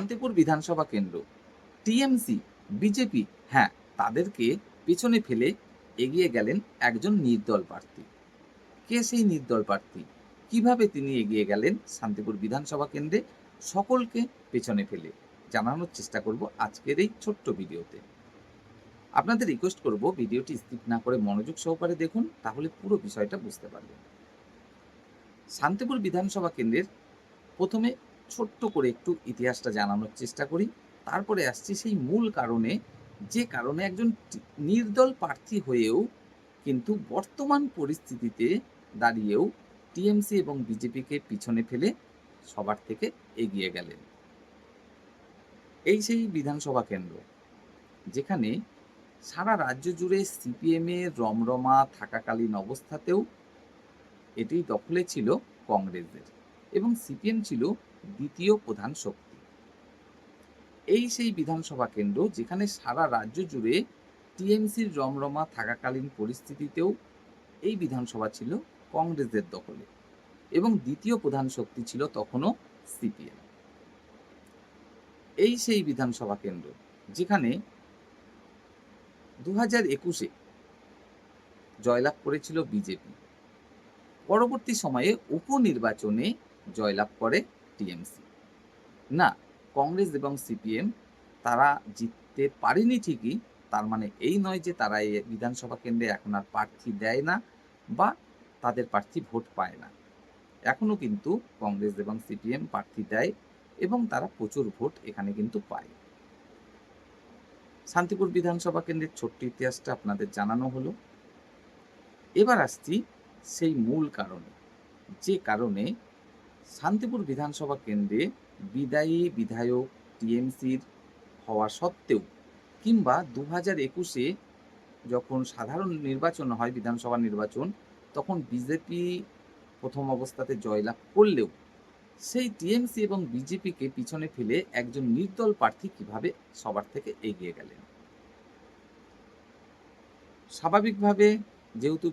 শান্তিপুর বিধানসভা কেন্দ্র TMC, BJP, হ্যাঁ, তাদেরকে পেছনে ফেলে এগিয়ে গেলেন একজন নির্দল প্রার্থী। কে সেই নির্দল প্রার্থী? কিভাবে তিনি এগিয়ে গেলেন শান্তিপুর বিধানসভা কেন্দ্রে সকলকে পেছনে ফেলে? জানানোর চেষ্টা করব আজকের এই ছোট্ট ভিডিওতে। আপনাদের রিকোয়েস্ট করব ভিডিওটি স্কিপ না করে মনোযোগ সহকারে দেখুন, তাহলে পুরো বিষয়টা বুঝতে পারবেন। শান্তিপুর বিধানসভা কেন্দ্রের প্রথমে ছোট্ট করে একটু ইতিহাসটা জানানোর চেষ্টা করি, তারপরে আসছি সেই মূল কারণে, যে কারণে একজন নির্দল প্রার্থী হয়েও কিন্তু বর্তমান পরিস্থিতিতে দাঁড়িয়েও টিএমসি এবং বিজেপিকে পিছনে ফেলে সবার থেকে এগিয়ে গেলেন। এই সেই বিধানসভা কেন্দ্র যেখানে সারা রাজ্য জুড়ে সিপিএমের রমরমা থাকাকালীন অবস্থাতেও এটি দখলে ছিল কংগ্রেসের, এবং সিপিএম ছিল দ্বিতীয় প্রধান শক্তি। এই সেই বিধানসভা কেন্দ্র যেখানে সারা রাজ্য জুড়ে টিএমসির রমরমা থাকাকালীন পরিস্থিতিতেও এই বিধানসভা ছিল কংগ্রেসের দখলে, এবং দ্বিতীয় প্রধান শক্তি ছিল তখনও সিপিএম। এই সেই বিধানসভা কেন্দ্র যেখানে 2021-এ জয়লাভ করেছিল বিজেপি। পরবর্তী সময়ে উপনির্বাচনে জয়লাভ করে টিএমসি। না, কংগ্রেস এবং সিপিএম তারা জিততে পারেনি ঠিকই, তার মানে এই নয় যে তারা এই বিধানসভা কেন্দ্রে এখন আর প্রার্থী দেয় না বা তাদের প্রার্থী ভোট পায় না। এখনও কিন্তু কংগ্রেস এবং সিপিএম প্রার্থী দেয় এবং তারা প্রচুর ভোট এখানে কিন্তু পায়। শান্তিপুর বিধানসভা কেন্দ্রের ছোট্ট ইতিহাসটা আপনাদের জানানো হলো। এবার আসছি সেই মূল কারণে, যে কারণে শান্তিপুর বিধানসভা কেন্দ্রে বিদায়ী বিধায়ক টিএমসির হওয়া সত্ত্বেও, কিংবা 2021-এ যখন সাধারণ নির্বাচন হয়, বিধানসভা নির্বাচন, তখন বিজেপি প্রথম অবস্থাতে জয়লাভ করলেও সেই টিএমসি এবং বিজেপিকে পিছনে ফেলে একজন নির্দল প্রার্থী কিভাবে সবার থেকে এগিয়ে গেলেন। স্বাভাবিকভাবে যেহেতু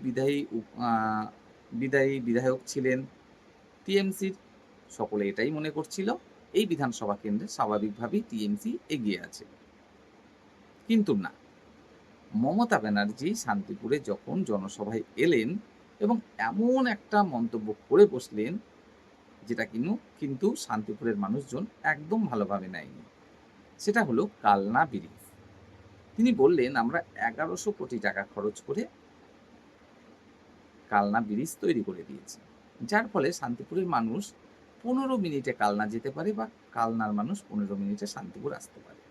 বিদায়ী বিধায়ক ছিলেন টিএমসির, সকলে এটাই মনে করছিল এই বিধানসভা কেন্দ্রে স্বাভাবিকভাবেই টিএমসি এগিয়ে আছে। কিন্তু না, মমতা ব্যানার্জি শান্তিপুরে যখন জনসভায় এলেন এবং এমন একটা মন্তব্য করে বসলেন, যেটা কিন্তু শান্তিপুরের মানুষজন একদম ভালোভাবে নেয়নি। সেটা হলো কালনা ব্রিজ। তিনি বললেন, আমরা 1100 কোটি টাকা খরচ করে কালনা ব্রিজ তৈরি করে দিয়েছি, যার ফলে শান্তিপুরের মানুষ 15 মিনিটে কালনা যেতে পারে, বা কালনার মানুষ 15 মিনিটে শান্তিপুর আসতে পারে।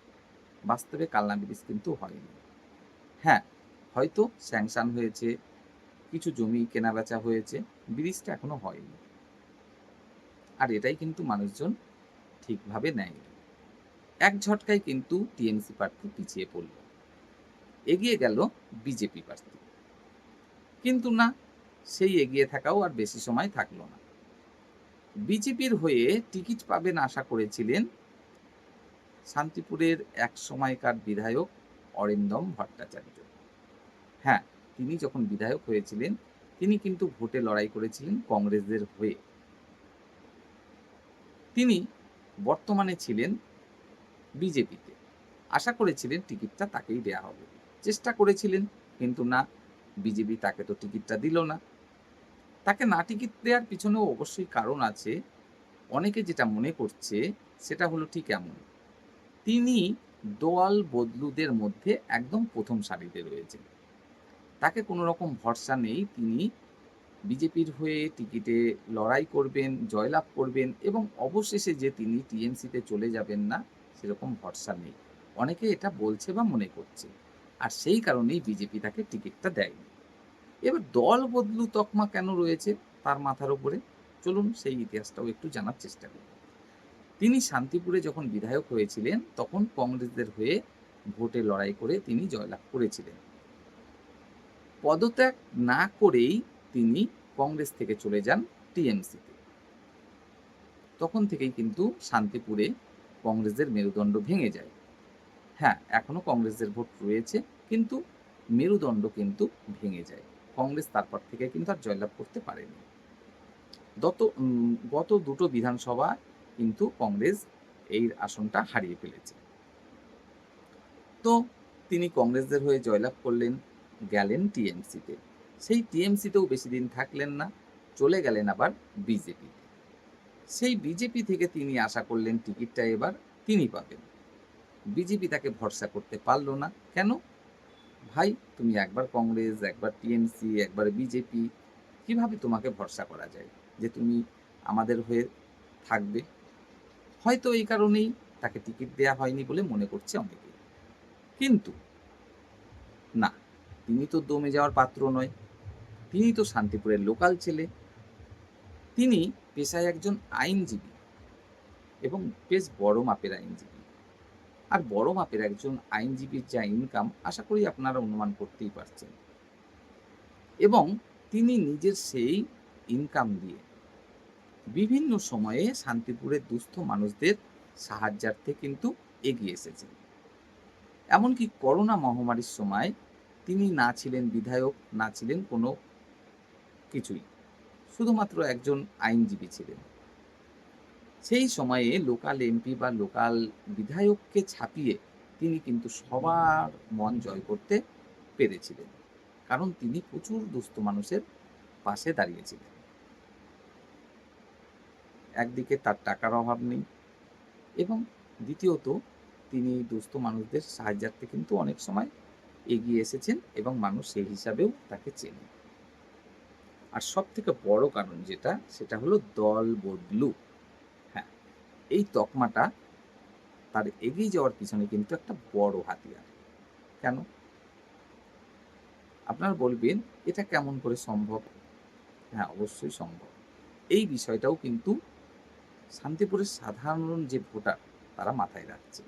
বাস্তবে কালনা ব্রিজ কিন্তু হয়নি। হ্যাঁ, হয়তো স্যাংশন হয়েছে, কিছু জমি কেনাবেচা হয়েছে, ব্রিজটা এখনো হয়নি। আর এটাই কিন্তু মানুষজন ঠিকভাবে নেয়নি। এক ঝটকায় কিন্তু টিএমসি প্রার্থী পিছিয়ে পড়ল, এগিয়ে গেল বিজেপি প্রার্থী। কিন্তু না, সেই এগিয়ে থাকাও আর বেশি সময় থাকলো না। বিজেপির হয়ে টিকিট পাবেন আশা করেছিলেন শান্তিপুরের এক সময়কার বিধায়ক অরিন্দম ভট্টাচার্য। হ্যাঁ, তিনি যখন বিধায়ক হয়েছিলেন, তিনি কিন্তু ভোটে লড়াই করেছিলেন কংগ্রেসের হয়ে। তিনি বর্তমানে ছিলেন বিজেপিতে। আশা করেছিলেন টিকিটটা তাকেই দেয়া হবে, চেষ্টা করেছিলেন, কিন্তু না, বিজেপি তাকে তো টিকিটটা দিল না। তাকে না টিকিট দেওয়ার পিছনেও অবশ্যই কারণ আছে। অনেকে যেটা মনে করছে সেটা হলো ঠিক এমন, তিনি দল বদলুদের মধ্যে একদম প্রথম সারিতে রয়েছেন। তাকে কোনো রকম ভরসা নেই তিনি বিজেপির হয়ে টিকিটে লড়াই করবেন, জয়লাভ করবেন, এবং অবশেষে যে তিনি টিএমসিতে চলে যাবেন না, সেরকম ভরসা নেই। অনেকে এটা বলছে বা মনে করছে, আর সেই কারণেই বিজেপি তাকে টিকিটটা দেয়নি। এবার দল বদলু তকমা কেন রয়েছে তার মাথার উপরে, চলুন সেই ইতিহাসটাও একটু জানার চেষ্টা করি। তিনি শান্তিপুরে যখন বিধায়ক হয়েছিলেন, তখন কংগ্রেসদের হয়ে ভোটে লড়াই করে তিনি জয়লাভ করেছিলেন। পদত্যাগ না করেই তিনি কংগ্রেস থেকে চলে যান টিএমসিতে। তখন থেকেই কিন্তু শান্তিপুরে কংগ্রেসের মেরুদণ্ড ভেঙে যায়। হ্যাঁ, এখনো কংগ্রেসের ভোট রয়েছে, কিন্তু মেরুদণ্ড কিন্তু ভেঙে যায়। কংগ্রেস তারপর থেকে কিন্তু আর জয়লাভ করতে পারেনি। গত দুটো বিধানসভা কিন্তু কংগ্রেস এই আসনটা হারিয়ে ফেলেছে। তো তিনি কংগ্রেসদের হয়ে জয়লাভ করলেন, গেলেন টিএমসিতে। সেই টিএমসিতেও বেশি দিন থাকলেন না, চলে গেলেন আবার বিজেপিতে। সেই বিজেপি থেকে তিনি আশা করলেন টিকিটটা এবার তিনি পাবেন। বিজেপি তাকে ভরসা করতে পারল না। কেন? ভাই, তুমি একবার কংগ্রেস, একবার টিএমসি, একবার বিজেপি, কিভাবে তোমাকে ভরসা করা যায় যে তুমি আমাদের হয়ে থাকবে? হয়তো এই কারণেই তাকে টিকিট দেয়া হয়নি বলে মনে করছে অনেকে। কিন্তু না, তিনি তো দমে যাওয়ার পাত্র নয়। তিনি তো শান্তিপুরের লোকাল ছেলে। তিনি পেশায় একজন আইনজীবী এবং বেশ বড় মাপের আইনজীবী। আর বড় মাপের একজন আইনজীবীর যা ইনকাম, আশা করি আপনারা অনুমান করতেই পারছেন। এবং তিনি নিজের সেই ইনকাম দিয়ে বিভিন্ন সময়ে শান্তিপুরের দুস্থ মানুষদের সাহায্যার্থে কিন্তু এগিয়ে এসেছেন। এমনকি করোনা মহামারীর সময় তিনি না ছিলেন বিধায়ক, না ছিলেন কোনো কিছুই, শুধুমাত্র একজন আইনজীবী ছিলেন। সেই সময়ে লোকাল এমপি বা লোকাল বিধায়ককে ছাপিয়ে তিনি কিন্তু সবার মন জয় করতে পেরেছিলেন, কারণ তিনি প্রচুর দুস্থ মানুষের পাশে দাঁড়িয়েছিলেন। একদিকে তার টাকার অভাব নেই, এবং দ্বিতীয়ত তিনি দুস্থ মানুষদের সাহায্যার্থে কিন্তু অনেক সময় এগিয়ে এসেছেন এবং মানুষ সেই হিসাবেও তাকে চেনে। আর সব থেকে বড় কারণ যেটা, সেটা হলো দল বদলু। হ্যাঁ, এই তকমাটা তার এগিয়ে যাওয়ার পিছনে কিন্তু একটা বড় হাতিয়ার। কেন? আপনারা বলবেন, এটা কেমন করে সম্ভব? হ্যাঁ, অবশ্যই সম্ভব। এই বিষয়টাও কিন্তু শান্তিপুরের সাধারণ যে ভোটার, তারা মাথায় রাখছে।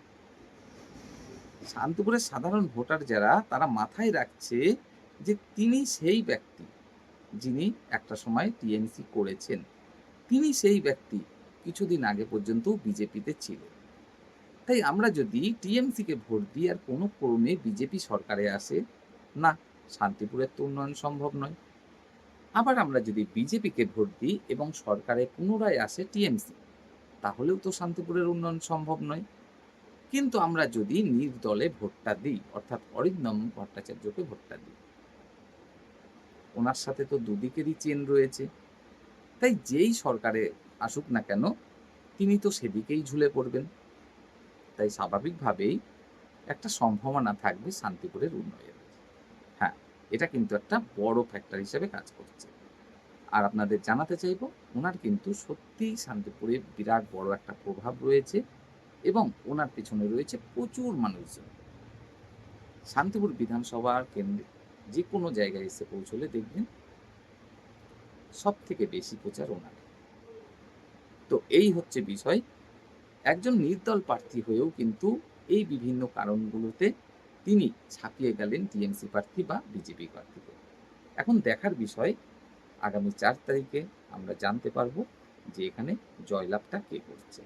শান্তিপুরের সাধারণ ভোটার যারা, তারা মাথায় রাখছে যে তিনি সেই ব্যক্তি যিনি একটা সময় টিএমসি করেছেন। তিনি সেই ব্যক্তি কিছুদিন আগে পর্যন্ত বিজেপিতে ছিলেন। তাই আমরা যদি টিএমসিকে ভোট দিই আর কোনো ক্রমে বিজেপি সরকারে আসে, না, শান্তিপুরের তো উন্নয়ন সম্ভব নয়। আবার আমরা যদি বিজেপিকে ভোট দিই এবং সরকারে পুনরায় আসে টিএমসি, তাহলেও তো শান্তিপুরের উন্নয়ন সম্ভব নয়। কিন্তু আমরা যদি নির্দলে ভোটটা দিই, অর্থাৎ অরিন্দম ভট্টাচার্যকে ভোটটা দিই, ওনার সাথে তো দুদিকেরই চেন রয়েছে। তাই যেই সরকারে আসুক না কেন, তিনি তো সেদিকেই ঝুলে পড়বেন। তাই স্বাভাবিকভাবেই একটা সম্ভাবনা থাকবে শান্তিপুরের উন্নয়নের। হ্যাঁ, এটা কিন্তু একটা বড় ফ্যাক্টর হিসেবে কাজ করছে। আর আপনাদের জানাতে চাইবো, ওনার কিন্তু সত্যিই শান্তিপুরে বিরাট বড় একটা প্রভাব রয়েছে এবং ওনার পেছনে রয়েছে প্রচুর মানুষজন। শান্তিপুর বিধানসভা কেন্দ্রে যে কোনো জায়গায় এসে পৌঁছলে দেখবেন সব থেকে বেশি প্রচার ওনার। তো এই হচ্ছে বিষয়। একজন নির্দল প্রার্থী হয়েও কিন্তু এই বিভিন্ন কারণগুলোতে তিনি ছাপিয়ে গেলেন টিএমসি প্রার্থী বা বিজেপি প্রার্থীকে। এখন দেখার বিষয়, আগামী 4 তারিখে আমরা জানতে পারবো যে এখানে জয়লাভটা কে করছে।